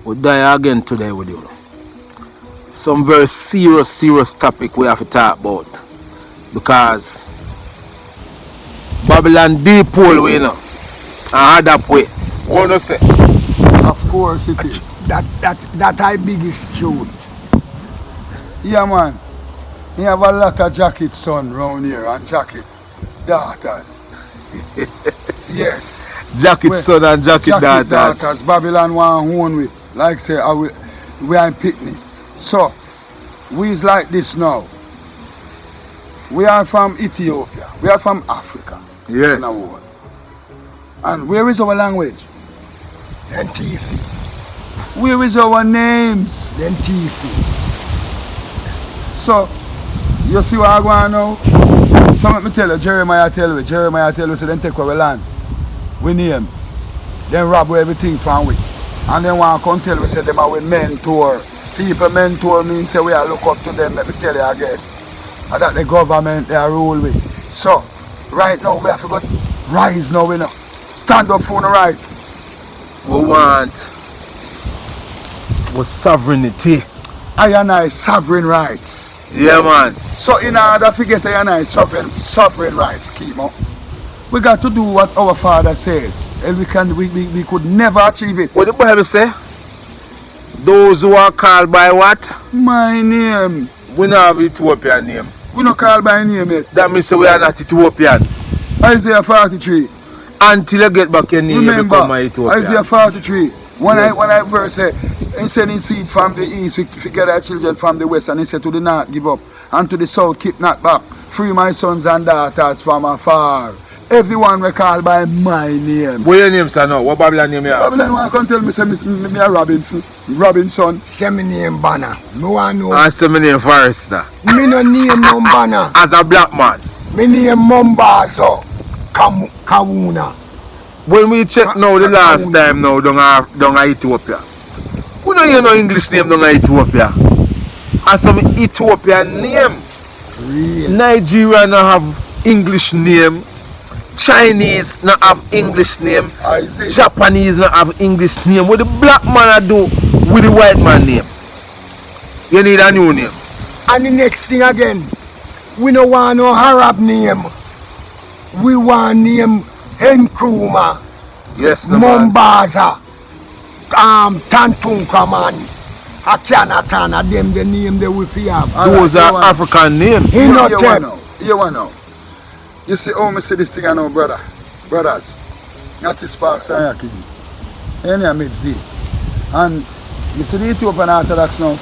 We die again today with you. Some very serious topic we have to talk about. Because Babylon deep hole we know. And hard up way. What do you say? Of course it is. That I biggest truth. Yeah man. You have a lot of jacket son round here and jacket daughters. Yes. Jacket son and jacket daughters. Babylon want own with. Like say we are in picnic. So we is like this now. We are from Ethiopia. We are from Africa. Yes. And where is our language? Ntifi. Where is our names? Ntifi. So, you see what I want now? So let me tell you, Jeremiah tell you, so then take our land. We name. Then rob everything from we. And then want to come tell you, say them are we mentor. People mentor means say we are look up to them, let me tell you again. And that the government they are rule with. So, right now we have to go rise now, we know. Stand up for the right. We want sovereignty. I sovereign rights. Yeah man. So in order to get I sovereign rights, Kimo, we got to do what our Father says. And we could never achieve it. What the Bible say? Those who are called by what? My name. We don't have Ethiopian name. We not called by name yet. That means we are not Ethiopians. Isaiah 43. Until you get back your name, you become an Ethiopian. Isaiah 43. When I verse say, he said in seed from the east, we get our children from the west, and he said to the north, give up, and to the south, keep not back. Free my sons and daughters from afar. Everyone we call by my name. What your name, sir, now? What Babylon name you have? Babylon want to come tell me, say, me a Robinson. Say me name Banner. No one know. I say my name Forrester. Me no name no Banner. As a black man. Me name Mombazo. Kawuna. When we check now the last time now down Ethiopia. We don't hear no English name down Ethiopia. And some Ethiopian name. Real. Nigeria no have English name. Chinese no have English name. Japanese no have English name. What the black man a do with the white man name? You need a new name. And the next thing again, we don't want no Arab name. We want name Nkrumah. Yes, no Mombaza. Tantunka man. Akanatana, them the name they will have. Those are African names. You want know. You see, oh, me see this thing I know, brothers. That is Sparks and Yaki. Any amidst the. And you see the Ethiopian Orthodox now,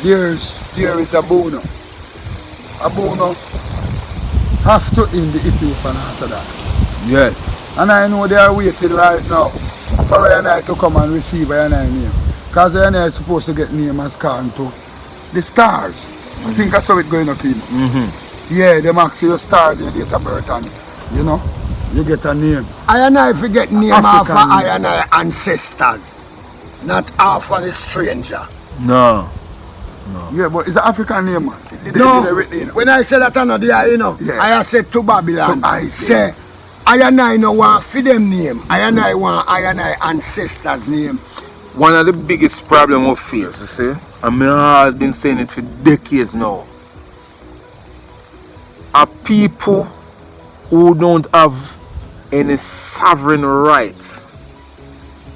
there is a bono. A bono have to in the Ethiopian Orthodox. Yes. And I know they are waiting right now for INI to come and receive INI name. Because INI is supposed to get name as Khan to the stars. I think that's how it's going to keep. Yeah, they ask your stars in your date of birth and, you know, you get a name. INI forget name after INI ancestors. Not after the stranger. No. Yeah, but it's an African name, man. When I say that I know there, you know, yeah. I said to Babylon, I say, INI no want for them name. INI want INI ancestors name. One of the biggest problems we face, you see, and I have been saying it for decades now, are people who don't have any sovereign rights.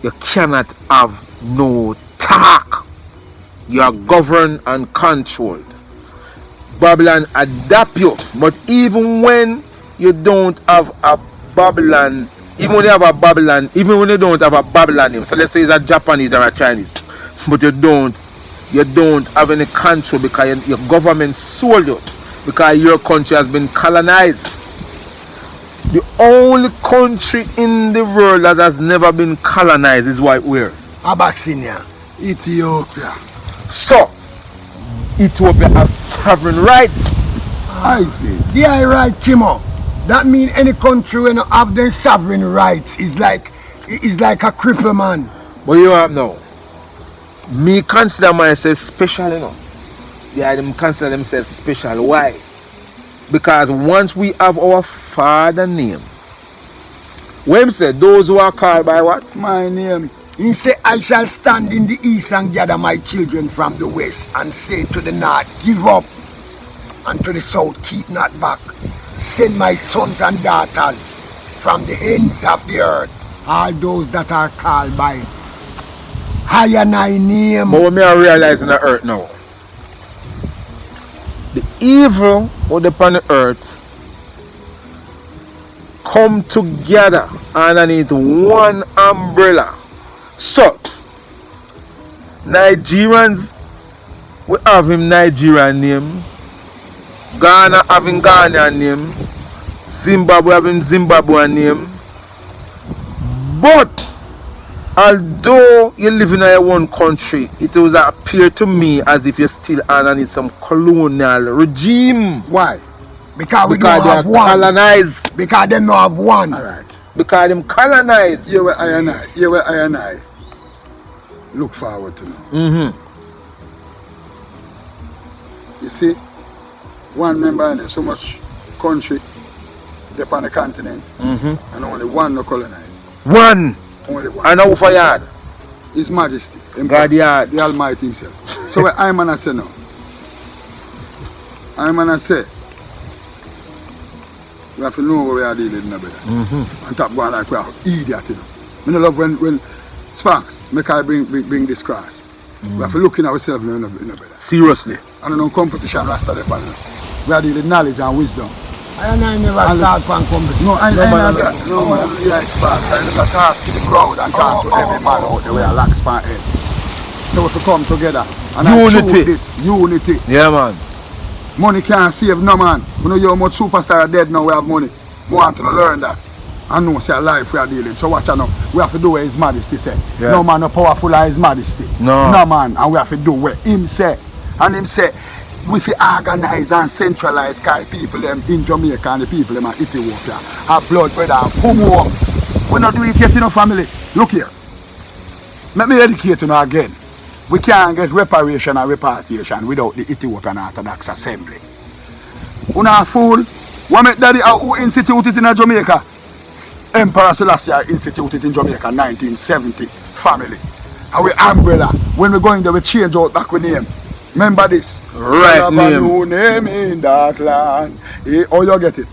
You cannot have no talk. You are governed and controlled. Babylon adapt you, but even when you don't have a Babylon, even when you have a Babylon, even when you don't have a Babylon name, so let's say it's a Japanese or a Chinese, but you don't have any control because your government sold you, because your country has been colonized. The only country in the world that has never been colonized is where? Abyssinia. Ethiopia. So, Ethiopia has sovereign rights. I see. Yeah, right, Kimo. That means any country when you have their sovereign rights is like a cripple man. But you have now. Me consider myself special, you know. Yeah, them consider themselves special. Why? Because once we have our father name, when he said those who are called by what? My name. He said, I shall stand in the east and gather my children from the west, and say to the north, give up, and to the south, keep not back. Send my sons and daughters from the ends of the earth, all those that are called by high and I name. But what me I realize in the earth now, the evil out upon the earth come together underneath one umbrella. So, Nigerians, we have him Nigerian name, Ghana having Ghanaian name, Zimbabwe having Zimbabwean name. But although you live in your one country, it will appear to me as if you're still underneath some colonial regime. Why? Because we Because don't they have are one. colonized. Because they don't have one. Alright. Because them colonized. Here where I and I look forward to now. Mm-hmm. You see, one member and there's so much country upon the continent, Mm-hmm. and only one no colonized. One. Only one. And over yard. His Majesty, God yard. the Almighty Himself. So what I'm gonna say now, I'm gonna say, we have to know what we are dealing with, brother. Mm-hmm. On top going like we are idiot, you know. I don't love when Sparks make I bring this cross. We have to look in ourselves, you know, brother. Seriously. And no competition, Rasta the panel. We are dealing with knowledge and wisdom. I never start from competition. No, I man, yeah, Sparks. I never talk to the crowd and talk to every man out there with a lax pan head. So if we come together and Unity. I this unity. Yeah, man. Money can't save no man. We know how much superstar are dead now, we have money. We want to learn that. I know say life we are dealing. So watch out now. We have to do what His Majesty said. Yes. No man no powerful as His Majesty. No. No man. And we have to do what Him say. And Him say, we fi organize and centralize kind people them in Jamaica and the people them in Ethiopia. Have blood, brother, and come home. We not do it yet in our family. Look here. Let me educate you now again. We can't get reparation and repatriation without the Ethiopian Orthodox Assembly. Una fool. What make daddy who instituted in Jamaica? Emperor Selassie instituted in Jamaica 1970 family. And we umbrella. When we going there we change out back with name. Remember this. Right Have name. a new name in that land. Oh, you get it.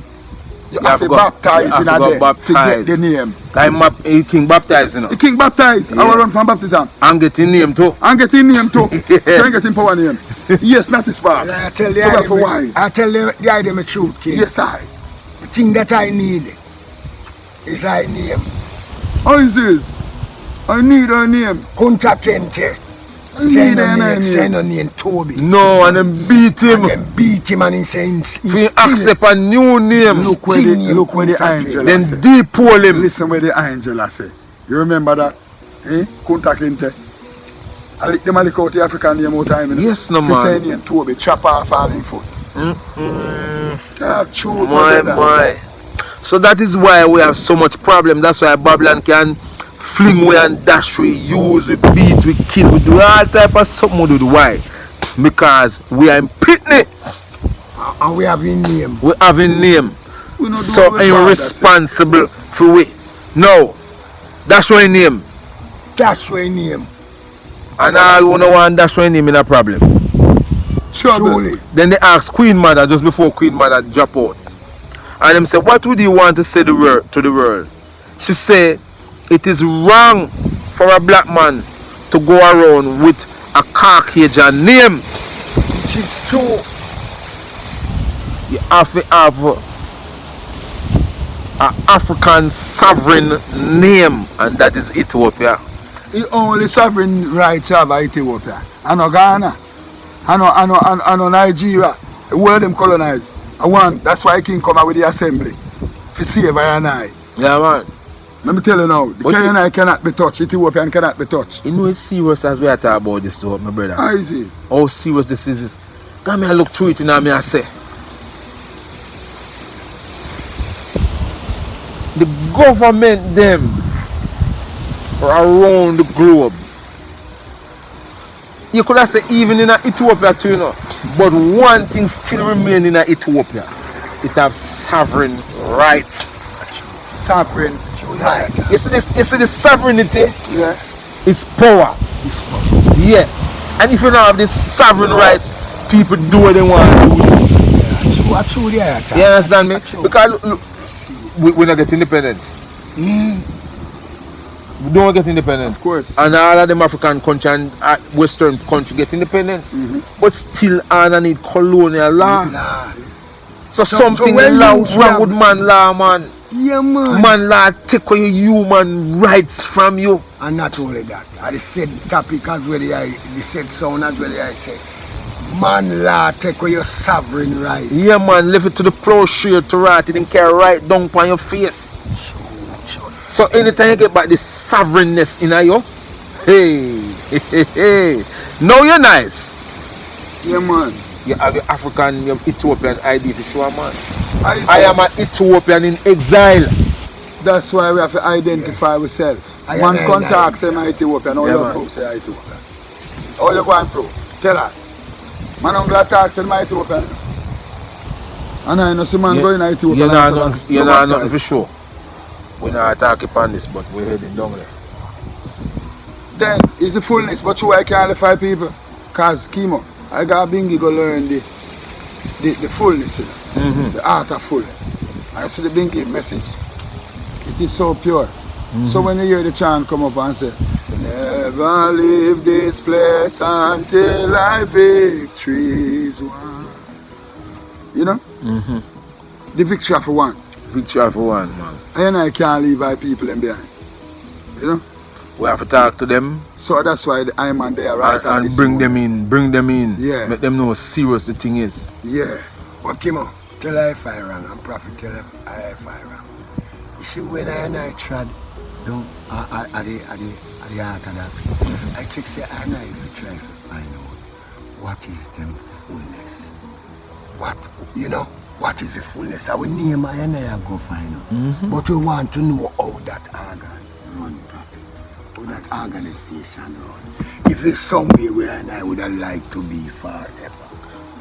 You have to go- baptize you in have to there go to get baptize. the name. Like King baptized, you know. The king baptized. I Yeah. will run from baptism. I'm getting name too. And getting name too. Yeah. So I'm getting power name. Yes, not his part. I tell So that's for wise. I tell the idea my truth, King. Yes, I. The thing that I need is I name. How is this? I need a name. Kunta Kente. I need a name. Say no name Toby. No, and then beat him. And then beat him and he saying If he accept a new name, Look where the angel then say. depole him. Listen where the angel say. You remember that? Eh? Kunta Kinte. I lick them a lick out the African name all time. You know? Yes, no, If man. you say name Toby, chop off all in foot. True, My, brother. my. So that is why we have so much problem. That's why Babylon can fling away and dash, we use, we beat, we kill, we do all type of something we do. Why? Because we are in pitney. And we have a name. We have a name. We no do So what we father irresponsible for we. No. That's your name. That's why name. And all who no want that's your name in a problem. say. Trouble. Truly. Then they ask Queen Mother just before Queen Mother drop out. And them say, what would you want to say to the world? She say, it is wrong for a black man to go around with a Caucasian name. It is true. You have to have an African sovereign name, and that is Ethiopia. The only sovereign rights have Ethiopia. I know Ghana. I know Nigeria. The world them colonized. I want. That's why King come out with the assembly. To save I and I. Yeah, man. Let me tell you now, the But Kenyan cannot be touched, Ethiopian cannot be touched. You know it's serious as we are talking about this though, my brother. How is it? How serious this is. Come me I look through it and I say. The government them around the globe. You could have said even in Ethiopia too, you know. But one thing still remains in Ethiopia. It have sovereign rights. Sovereign rights. You see this sovereignty? Yeah. is power. It's power. Yeah. And if you don't have the sovereign rights, people do what they want to do. Yeah, true, yeah. You understand me? Because look, we don't get independence. We don't get independence. Of course. And all of them African country and Western country get independence. But still underneath colonial law. So something wrong with man law, man. Yeah, man. Man law take away your human rights from you. And not only that, I said topic as well, the said sound as well, I say, man law take away your sovereign right. Yeah, man, leave it to the plowshare to write it and carry right down on your face. So anytime you get back the sovereignness in you, hey, now you're nice. Yeah, man. You have your African, your Ethiopian ID for sure, man. I am an Ethiopian in exile. That's why we have to identify ourselves. One contact say my Ethiopian, how you prove say Ethiopian? How you go and prove? Tell her. Man uncle attack say my Ethiopian. And I know see man going to Ethiopian. You're not nothing for sure. We're not attacking upon this, but we're heading down there. Then it's the fullness, but you I can't find people. Cause chemo, I got Bingy go learn the fullness, you know? The art of fullness. I see the Bingy message. It is so pure. So when you hear the chant come up and say, never leave this place until thy victory is won. You know? The victory for one. Victory for one, man. And I can't leave our people in behind. You know? We have to talk to them. So that's why I'm on there right and bring them in. Yeah. Make them know how serious the thing is. Yeah. Well, Kimo, tell her if I wrong, and Prophet tell her if I wrong. You see, when I tried down at the Orthodox, I think say I even try to find out what is them fullness. What, you know, what is the fullness? I will name I and I go find out. But we want to know how that organ run, Prophet. How that organization run. If it's somewhere where I would have liked to be forever.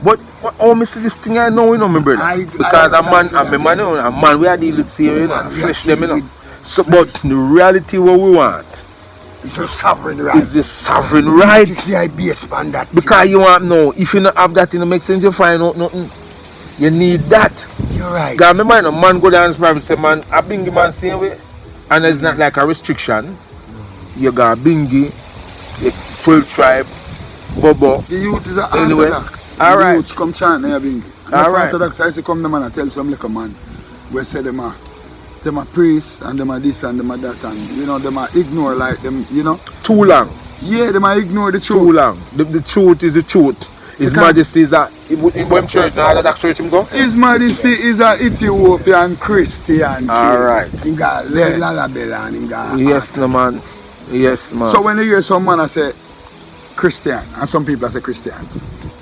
But how me see this thing I know, you know, my brother. Because a man we are dealing with here, you know, flesh them, you know. So, but the reality what we want is the sovereign right. Is the sovereign right. It's the based on that. Because you want to know, if you don't have that, it don't make sense, you find out nothing. You need that. You're right. Because my mind, a man go down and private say, man, I bingy man same way. And it's not like a restriction. You got bingy, 12 tribe, Bobo. The youth is an Anyway. Orthodox. All right. The youth come chant here, bingy. All right. Orthodox, I used to come them and I tell some little man, where say them are priests and them are this and them are that, and you know them are ignore like them, you know. Too long. Yeah, them are ignore the truth. Too long. The truth is the truth. His Majesty is a in church, now Orthodox church him go? His Majesty is an Ethiopian Christian. Alright. Yes, no man. Yes, man. So when you hear some man I say Christian and some people I say Christians,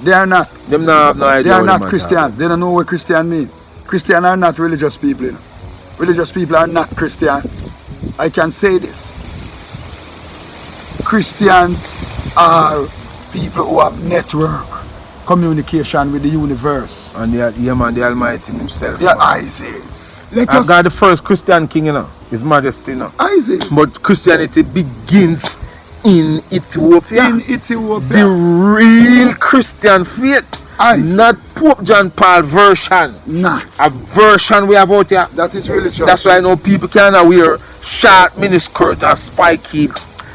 they are not. Them not have no idea. They are not Christian. They don't know what Christian mean. Christian are not religious people, you know. Religious people are not Christians. I can say this. Christians are people who have network communication with the universe. And the man, the Almighty himself. Yeah, Isis. I've got the first Christian king, you know, His Majesty, you know. Isis. But Christianity begins in Ethiopia. In Ethiopia. The real Christian faith. Isis. Not Pope John Paul version. Not. A version we have out here. That is really true. That's why I know people cannot wear short miniskirt and spiky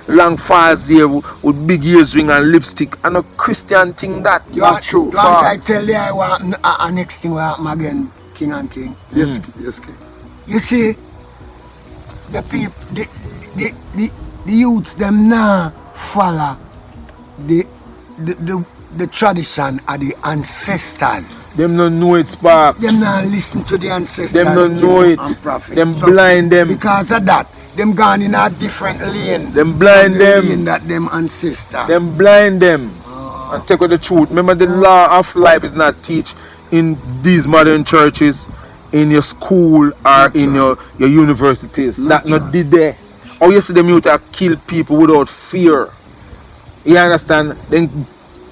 long falls there with big ears ring and lipstick and a Christian thing that. Not true. Don't I tell you I want a next thing I want again, King and King? Yes, yes, King. You see, the people, the youths them now follow the tradition of the ancestors. Them don't know it, Sparks. Them not listen to the ancestors. Them don't know it. Them so blind them. Because of that, them gone in a different lane. Them blind them. Lane that them ancestors. Them blind them. And take out the truth. Remember the law of life is not teach in these modern churches, in your school or not in your universities. Not that not did there. Or you see them youth kill people without fear. You understand? Then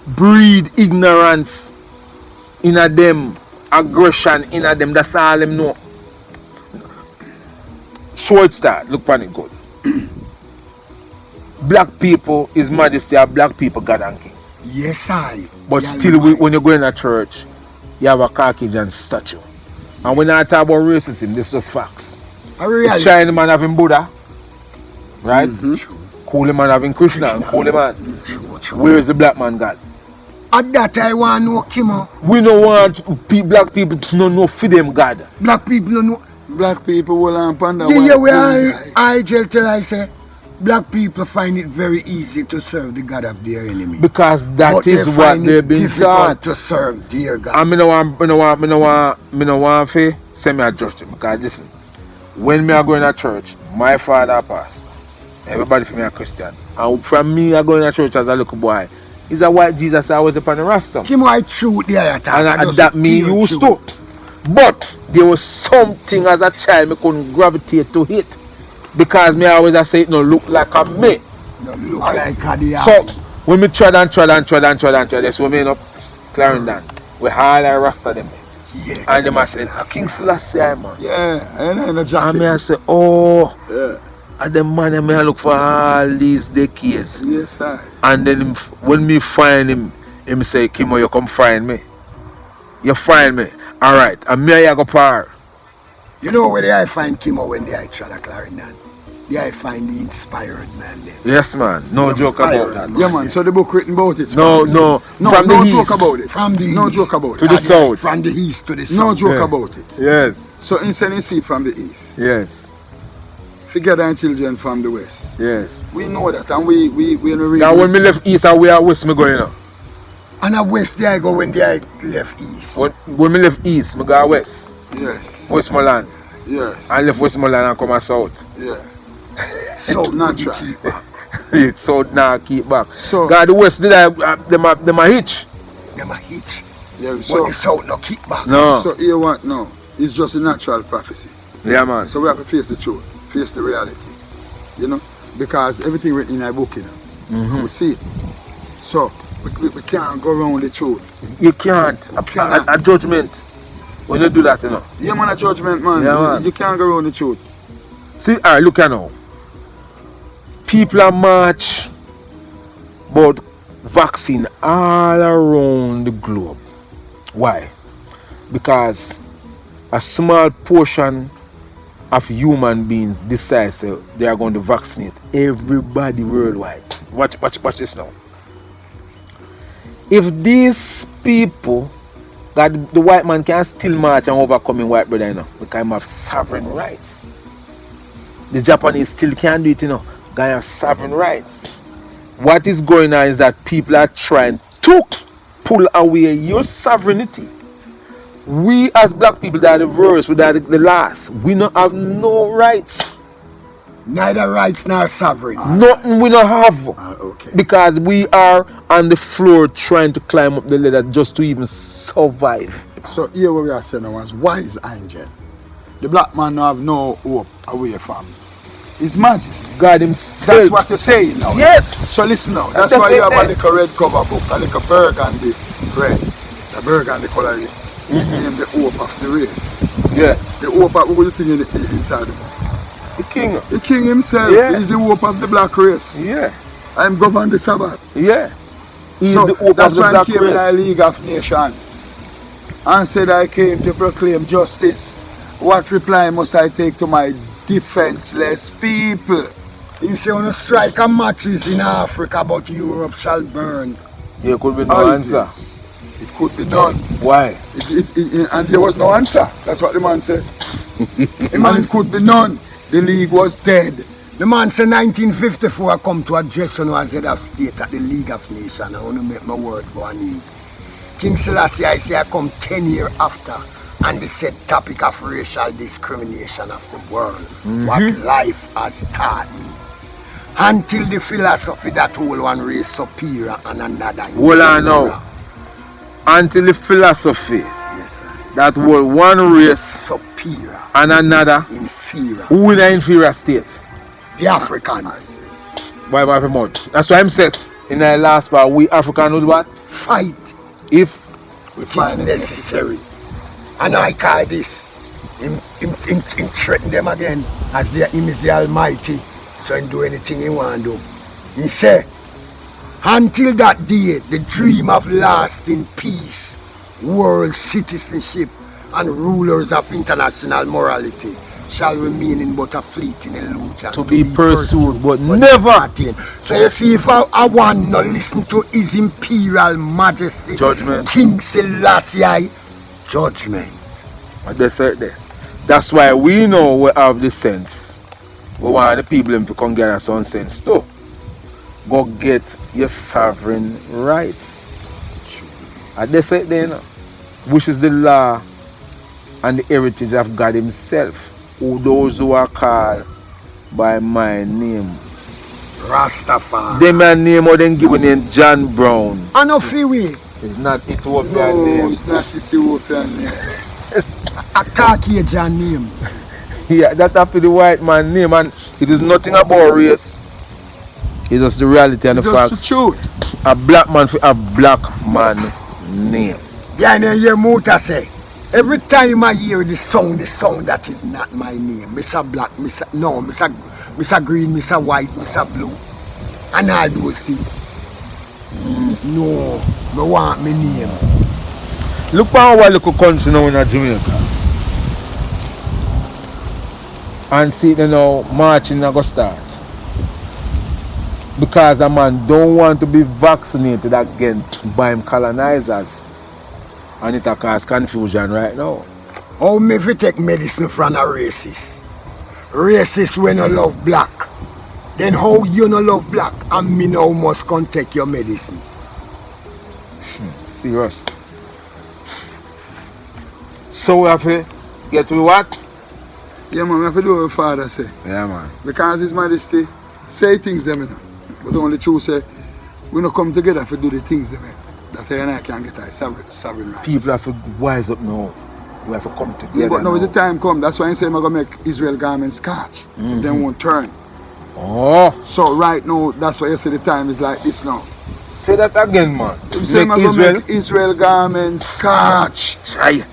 breed ignorance in a them, aggression in a them. That's all them know. Short start, look on it good. black people, His Majesty are black people, God and King. Yes, I. But Yeah, still, when you go in a church, you have a Caucasian statue. And when I talk about racism, this is just facts. The China man having Buddha, right? Cool man having Krishna, cool man. Where is the black man God? At that I want to know, Kimo. We don't want black people to know for them God. Black people don't know. Black people will panda. Yeah, where I tell I say, black people find it very easy to serve the God of their enemy. Because that but is what they've been taught. To serve their God. And I don't want to say me a judge them. Because listen, when me I go in a church, my father passed. Everybody for me a Christian. And from me I go in a church as a little boy. Is a white Jesus I was upon the rasta. Kimo, I truth there attack. And that me used to. But there was something as a child me couldn't gravitate to it. Because me always I say it no look like a me. No look like a So when me trod, that's when me end up Clarendon. We all are rasta them. Yeah. And them I said, King Selassie man. Yeah, and And me I say, oh, and the man I look for all these decades. Yes, sir. And then when me find him say, Kimo, you come find me. You find me. Alright, and me I go par. You know where I find Kimo when they try to Clarendon? There I find the inspired man there. Yes man, no joke about that. Yeah man, so the book written about it. No, from the joke east. about it. From the no east. joke about To it. the south. From the east to the south. No joke about it. Yes. So instead see from the east. Yes. Forget our children from the west. Yes. We know that and we no really. Now when me left east and we are west me going now. And at west there I go when they left east. When me left east, me go west. Yes. Westmoreland. Yes. I left Westmoreland and come south. Yeah. So Not you try. keep back. South now keep back. So God the west did them a hitch. Them a hitch. yeah, But so the south no keep back. No. so here what no. It's just a natural prophecy. Yeah man. So we have to face the truth, face the reality. You know? Because everything written in our book, you know. And we see it. So we can't go around the truth. You can't. A judgment. When you do that, you know. Yeah man, a judgment man. Yeah, man. You can't go around the truth. See, alright, look at now. People are march about vaccine all around the globe. Why? Because a small portion of human beings decide they are going to vaccinate everybody worldwide. Watch this now. If these people that the white man can still march and overcoming white brother, you know, because I have sovereign rights. The Japanese still can't do it, you know. They have sovereign rights. What is going on is that people are trying to pull away your sovereignty. We as black people that are the first, we are the last. We don't have no rights. Neither rights nor sovereign. Nothing we don't have. Okay. Because we are on the floor trying to climb up the ladder just to even survive. So here what we are saying now is wise angel. The black man no have no hope away from His Majesty. God himself. That's what you're saying now. Yes. So listen now. That's just why say you have that. a little red cover book, a little burgundy red. The burgundy color is named the hope of the race. Yes. The hope of what you think inside the book. The king. The king himself Yeah. is the hope of the black race. Yeah. I'm governed the Sabbath. Yeah. He's So the hope that's of the why I black came in the race. League of Nations and said I came to proclaim justice. What reply must I take to my defenseless people? You say on a strike and matches in Africa, but Europe shall burn. There could be no How answer. is this? It could be done. Why? And there was no answer. That's what the man said. The man could be none. The league was dead. The man said 1954 I come to address you as head of state at the League of Nations. I want to make my word go on in. King Selassie I say I come 10 years after and the said topic of racial discrimination of the world. What life has taught me. Until the philosophy that whole one race superior and another Hold on now. Until the philosophy Yes, sir. that will one race Superior, and another inferior. who in an inferior state. The African Why much? That's why I'm said in the last part we African would what? fight If it is necessary. And I call this him threaten them again as him is the Almighty. So him do anything he want to do. He said, until that day, the dream of lasting peace, world citizenship, and rulers of international morality shall remain in but a fleeting illusion. To be pursued, but never attained. So you see, if I want to listen to His Imperial Majesty, Judgment. King Selassie, judgment. What they said there. That's why we know we have the sense. We want the people to come get us some sense too. Go get your sovereign rights. And they said there, which is the law and the heritage of God Himself. Who those who are called by my name. Rastafari. They my name or then given name John Brown. I know Fiwi. It's not Ethiopian No, name. it's not Ethiopian name. A Caucasian name. Yeah, that have to the white man name, and it is nothing about race. It's just the reality and the Just facts. the truth. A black man for a black man name. Yeah, and hear Muta say, every time I hear the song that is not my name. Mr. Black, Mr. Green, Mr. White, Mr. Blue. And all those things. No, I want my name. Look at our little country now in Jamaica. And see you know marching going to start. Because a man don't want to be vaccinated again by him colonizers. And it cause confusion right now. How me if you take medicine from a racist? Racist when you love black. Then how you no love black and me now must come take your medicine? Serious. So we have to get to what? Yeah, man, we have to do what Father say. Yeah, man. Because His Majesty say things them, you know. But only true say, we don't come together to do the things them, that I and I can get our sovereign rights. People have to wise up now. We have to come together. Yeah, but now the time come, that's why I say I'm going to make Israel garments catch. Then won't turn. Oh, So right now, that's why you say the time is like this now. say that again, man. I'm saying I'm going to make Israel garments catch. Chai.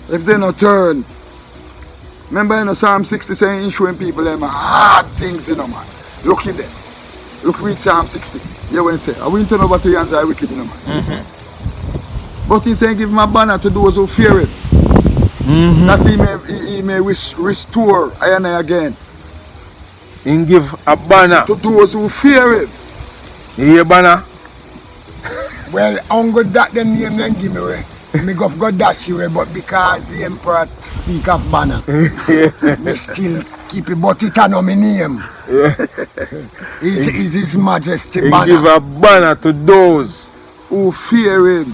If they not turn. Remember in Psalm 60 saying showing people them hard things, you know, man. Look at them. Look read Psalm 60. You when say, I will turn over to your hands, I wicked, you know, man. But He saying give Him a banner to those who fear Him. That he may restore I and I again. He give a banner. To those who fear Him. You hear banner? Well, I'm good that the name then give me away. Me go God dash you away, but because the emperor speak of banner, me still keep it, but it no my name. Is His Majesty He banner. give a banner to those. Who fear Him.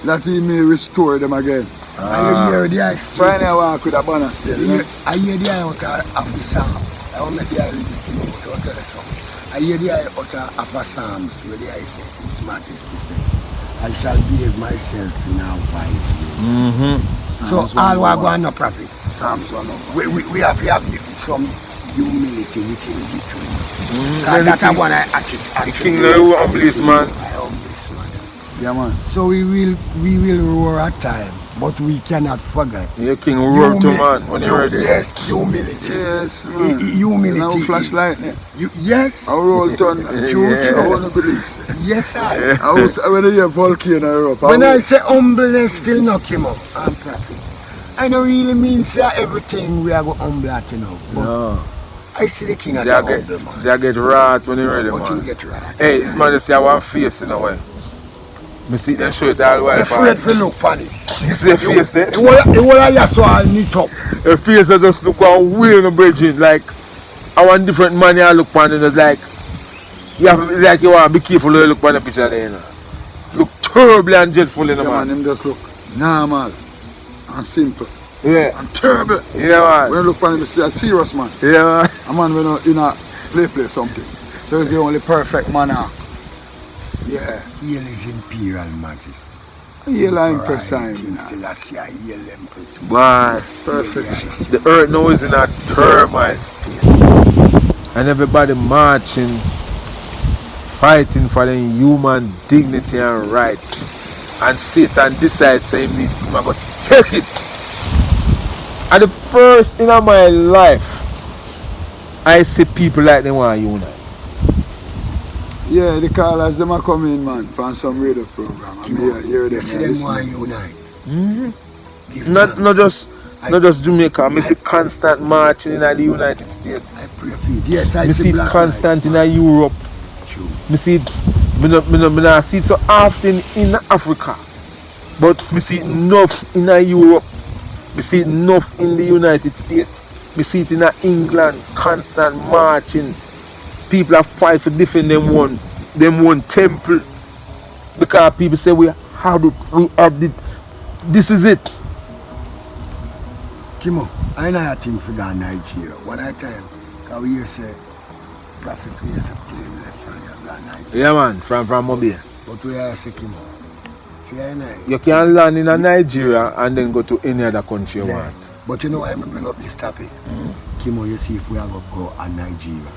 That He may restore them again. And you hear the ice. So I now walk with a banner still. You know? I hear the eye out of the psalm. I want to make the eye out of the song. I hear the eye out of the psalms where the eye say, His Majesty said, I shall behave myself in a wise way. So all we are going to profit. Psalms 1. We have to have some humility within between. That's what I actually. The king now humblest man. Yeah, man. So we will roar at time, but we cannot forget. Your king roar to man when you're ready. Yes, humility. Yes, man. Humility. Now flashlight. Yes. I roll turn. True. I want to believe. Yes, sir. I was when I hear volcano Europe. When I say humbleness still knock him up, I'm prophet. I don't really mean say everything we are going to humble at, you know. But No. I see the king as a humble man. Just get right when you're ready, But you man. get right. Hey, His Majesty, I want face in a way. Me see them show it all while. Afraid for look on it. You see the face there? It will just so I'll knit up. The face that just look one way on the bridge. Like, I want different man you look on it. It's like, you want to be careful when you look on the picture there, you know. Look terribly and dreadful in the Yeah, man. man. Him just look normal and simple Yeah. and terrible. Yeah, man. When you look on him, you see a serious man. Yeah, man. A man when you know play something. So he's the only perfect man now. Yeah. Hail His Imperial Majesty. He'll impress him, King you know. Selassie, hail Empress. Boy, Perfect. the earth now is in a turmoil state. And everybody marching, fighting for their human dignity and rights. And Satan decides saying, I'm going to take it. And the first in my life, I see people like they want to unite. Yeah, the callers, them are coming, man, from some radio program. I'm here, You see them want unite. Not just Jamaica. I see constant marching in the United States. I pray for it. Yes, I see it black constant life, in Europe. True. I see it. I see it so often in Africa, but I see it enough in Europe. I see it enough in the United States. I see it in England. Constant marching. People are fighting to defend them one temple, because people say we have it. This is it. Kimo, I know a thing for that Nigeria. One time, because we used to say, Prophet, we used to play left from Nigeria. Yeah, man, from Mobile. But we are say, Kimo, you can land in Nigeria and then go to any other country you want. But you know why I bring up this topic? Kimo, you see, if we are going to go to Nigeria,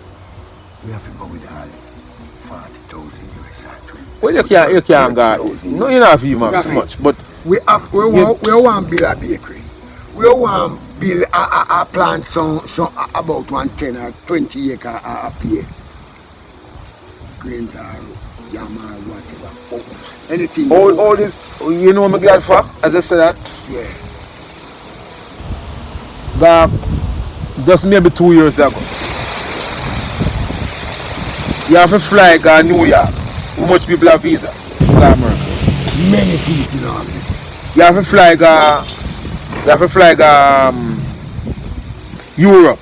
we have to go with all 40,000 US or 20. Well, you can't go. No, you don't have even have so much, but we want to build a bakery. We want to build a plant some about 110 or 20 acre a pier. Grains or yam or whatever. Anything. All this, you know what I'm glad for, as I said that? Yeah. Just maybe 2 years ago. You have to fly to New York. How much people have visa? Many people have it. You have to fly Europe,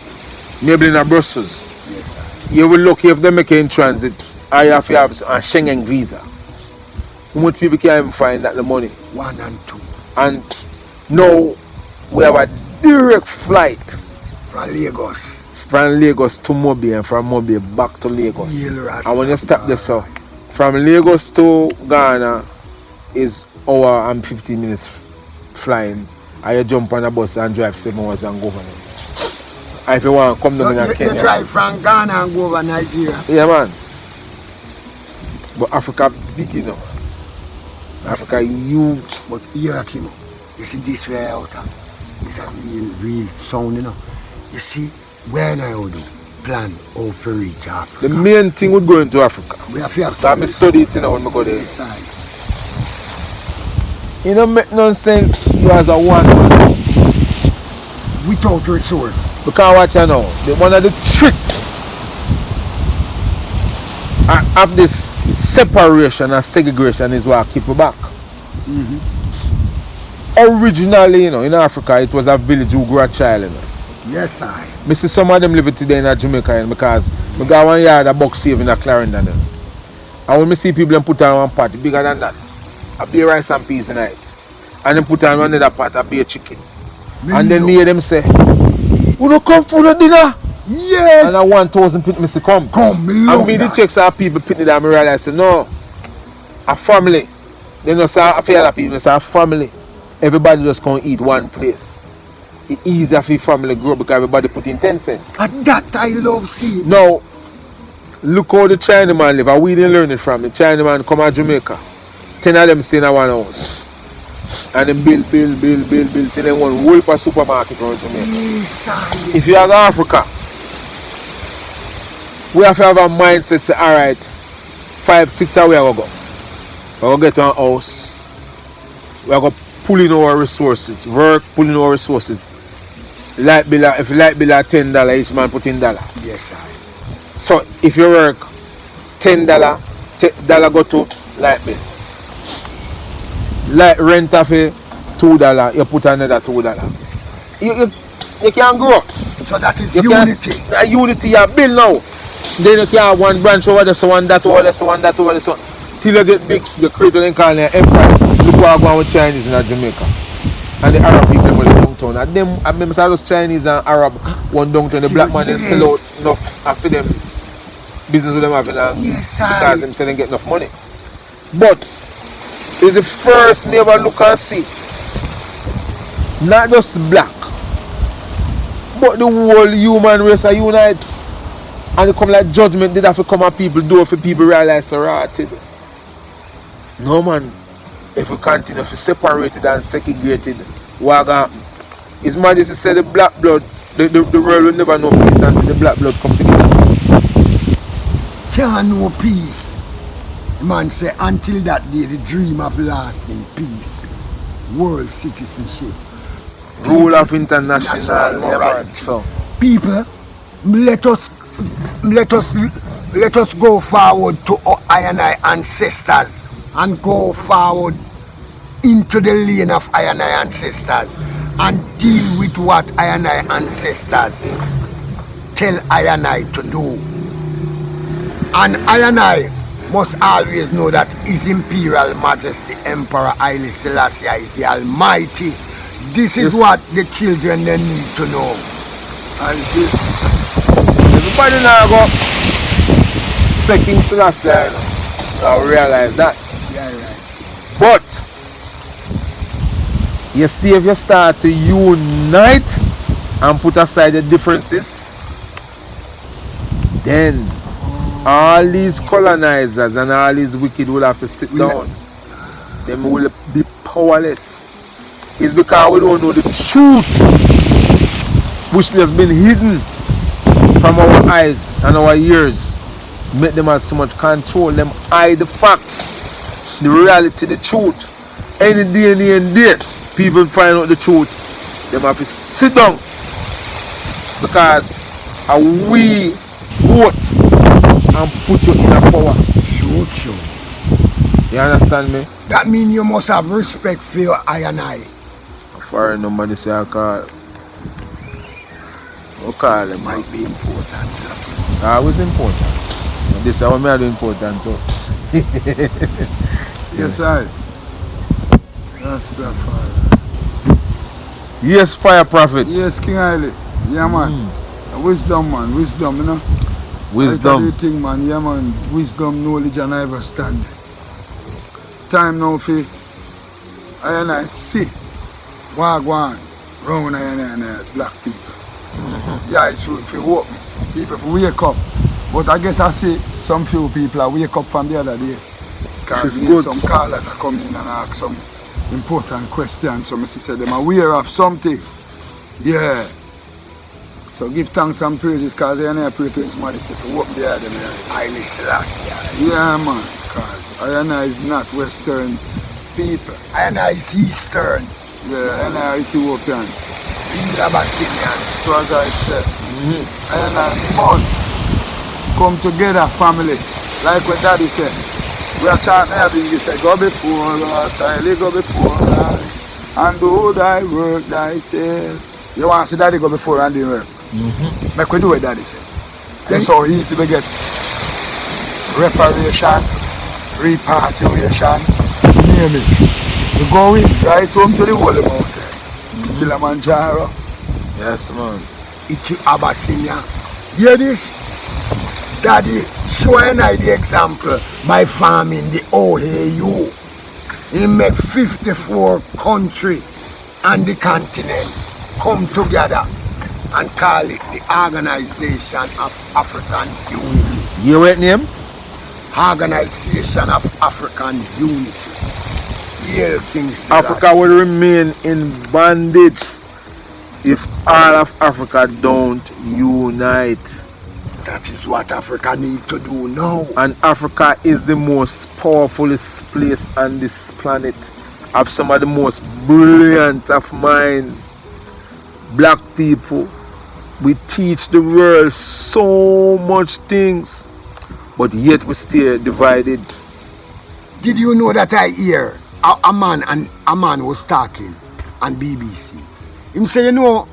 maybe in Brussels. Yes, sir. You will look if they make it in transit, or you have to have a Schengen visa. How much people can even find that the money? 1 and 2. And now we have a direct flight From Lagos. From Lagos to Mobile and from Mobile back to Lagos. And when you stop there, so from Lagos to Ghana is hour and 15 minutes flying. And you jump on a bus and drive 7 hours and go over there. And if you want to come down in Kenya. You drive from Ghana and go over Nigeria. Yeah, man. But Africa big, you know. Africa huge. But here, Kimo, you see this way out, it's a real sound, you know. You see, where now do plan how to reach Africa? The main thing would go into Africa. We have to I study it, you know, when I go there. Inside. You don't make no sense you as a one without resource. Because watch you now, one of the trick of this separation and segregation is what keep you back. Originally, you know, in Africa, it was a village who grew a child, you know. Yes, I. I see some of them living today in Jamaica, you know, because I got 1 yard of box save in a Clarendon. You know. And when I see people put on one pot bigger than that, I beer rice and peas in it. And then put on another pot, I beer chicken. And then me hear them say, "We don't come for the dinner." Yes. And I 1,000 people say, come. And me the checks are people picking that, I realize, say, no, a family. They don't say a few other people, they say a family. Everybody just come eat one place. It's easier for family grow because everybody put in 10 cents. And that I love seeing. Now, look how the Chinaman live, and we didn't learn it from. The Chinaman come to Jamaica. 10 of them stay in one house. And then build till they want whole for supermarket around Jamaica. Yes, if you are in Africa, we have to have a mindset, say, alright, 5, 6 hours we are going to go. We're going to get to our house. We're going to pull in our resources. Work, pull in our resources. Light bill, if light bill are $10, each man put in $1. Yes, sir. So if you work $10, $10 go to light bill. Light rent of $2, you put another $2. You can grow. So that is you unity. Unity you build now. Then you can have one branch over there, so one that over there, so one that over there, so till you get big, you create an empire. Look what I'm going with Chinese in Jamaica. And the Arab people go downtown. And them, I remember those Chinese and Arab one downtown, the black man they sell out enough after them business with them having because them selling get enough money. But it's the first me ever look and see. Not just black, but the whole human race are unite. And it come like judgment did have to come and people do it for people realize so rotted. No man, if we continue to separate it and segregated, what happen? His Majesty said the black blood, the world will never know peace until the black blood come together. Can't know peace. The man say, until that day, the dream of lasting peace, world citizenship, Rule of international national morality. morality. So, People, let us go forward to our I and I ancestors and go forward into the lane of I and I ancestors and deal with what I and I ancestors tell I and I to do. And I must always know that His Imperial Majesty Emperor Haile Selassie is the Almighty. This is Yes. what the children they need to know. And see, everybody now go say King Selassie, I realize that. Yeah, right. But you see, if you start to unite and put aside the differences, then all these colonizers and all these wicked will have to sit down. Them will be powerless. It's because we don't know the truth which has been hidden from our eyes and our ears. Make them have so much control. Them hide the facts, the reality, the truth. Any day, any day, people find out the truth. Them have to sit down because we vote and put you in a power. Sure. You understand me? That means you must have respect for your I and I. Foreign nobody say I call. I call them. Might be important. Always important. And this is what I do important too. yes, I. That's the fire. Yes, fire prophet. Yes, King Haile. Yeah, man. Wisdom, man. Wisdom, you know. Wisdom. Everything, man. Yeah, man. Wisdom, knowledge, and understanding. Time now for I and I see what go on round I and I as black people. Yeah, it's for hope. People for wake up. But I guess I see some few people are wake up from the other day. Because It's good. some callers are coming and ask some important questions. So Mr. said them are aware of something. Yeah. So give thanks and praises because I pray to His Majesty to work there. Haile Selassie. Yeah, man. Because I is not Western people. I and I is Eastern. Yeah, and I Ethiopian. These are Brazilian. So as I said, and I must come together, family. Like what Daddy said. We are chanting everything. He said, go before us, I go before us, and do thy work thyself. You want to see Daddy go before and do work? Make we do what Daddy said. That's how easy we get reparation, repatriation, name it. We go in right home to the Holy Mountain, Kilimanjaro. Yes, man. It's Abyssinia. Hear this? Daddy, showing I the example, my farm in the OAU. He make 54 country and the continent come together and call it the Organization of African Unity. You what name? Organization of African Unity. Yeah, things Africa will remain in bondage if all of Africa don't unite. That is what Africa need to do now. And Africa is the most powerful place on this planet. Have some of the most brilliant of mind. Black people. We teach the world so much things, but yet we stay divided. Did you know that I hear a man was talking on BBC? Him say, you know,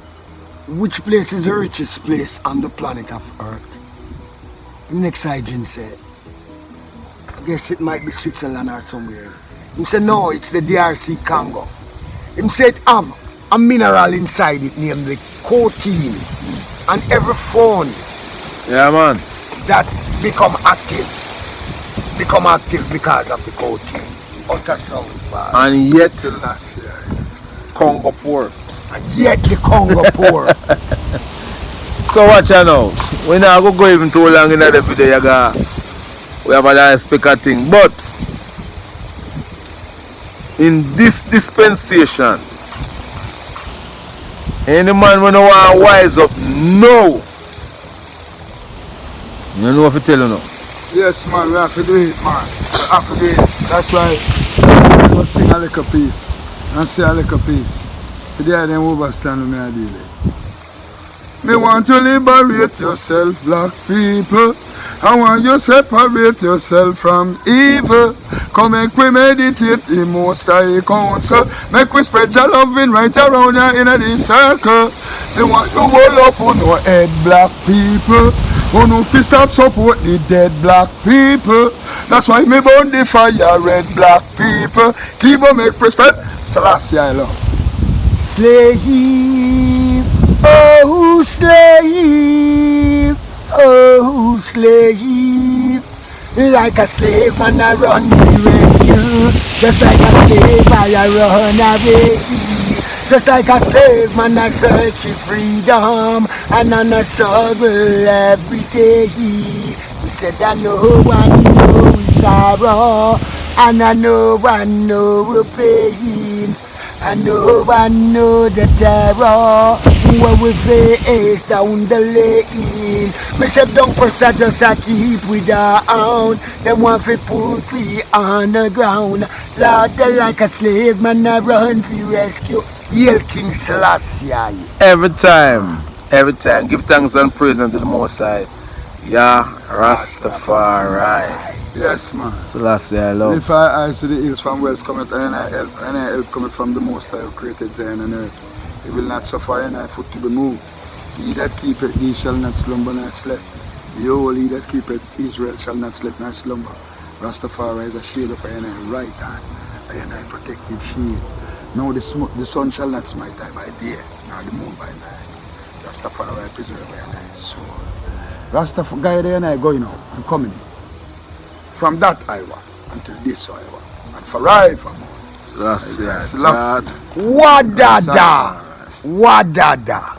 which place is the richest place on the planet of Earth? The next agent said, I guess it might be Switzerland or somewhere else. He said, no, it's the DRC Congo. He said it have a mineral inside it named the cocaine. And every phone Yeah, man. that become active because of the cocaine. Ultrasound. And yet, Till last year. Congo poor. And yet the Congo poor. So watch out now. We not go even too long in the video. We have a speaker thing. But in this dispensation, any man when want to wise up, no. You know what I tell you now. Yes, man, we have to do it, man. We have to do it. That's why I go sing a little piece and say a little piece. Today I didn't overstand with me I deal it. Me want to liberate yourself, black people. I want you separate yourself from evil. Come make we meditate the most high counsel. Make we spread your loving right around here in this circle. They want you hold up on no head, black people. Oh no, fi stop support the dead black people. That's why me burn the fire, red black people. Keep on make respect. Selassie I love. Slave, oh slave, oh slave. Like a slave man I run the rescue. Just like a slave I run away. Just like a slave man I search for freedom. And on a struggle every day. He said that no one knows sorrow. And I no one knows pain. And no one know the terror when we face down the lane. Me say don't press that, just a keep with our own. Them want to put we on the ground. Lord, they like a slave man I run for rescue. Hail King Selassie. Every time, give thanks and praise unto the Most High. Yeah, Rastafari. Yes, man. Selassie, I love. If I see the hills from west cometh, and I help cometh from the Most High who created Zion and earth. He will not suffer any foot to be moved. He that keepeth thee shall not slumber nor sleep. Behold, he that keepeth Israel shall not sleep nor slumber. Rastafari is a shield of thy right hand, and thy protective shield. Now the sun shall not smite thy by day, nor the moon by night. Rastafari preserve thy soul. Rastafari guide and I going out and coming in. From that Iowa until this Iowa, and forevermore. Selassie. Selassie. Wadada. Wadada.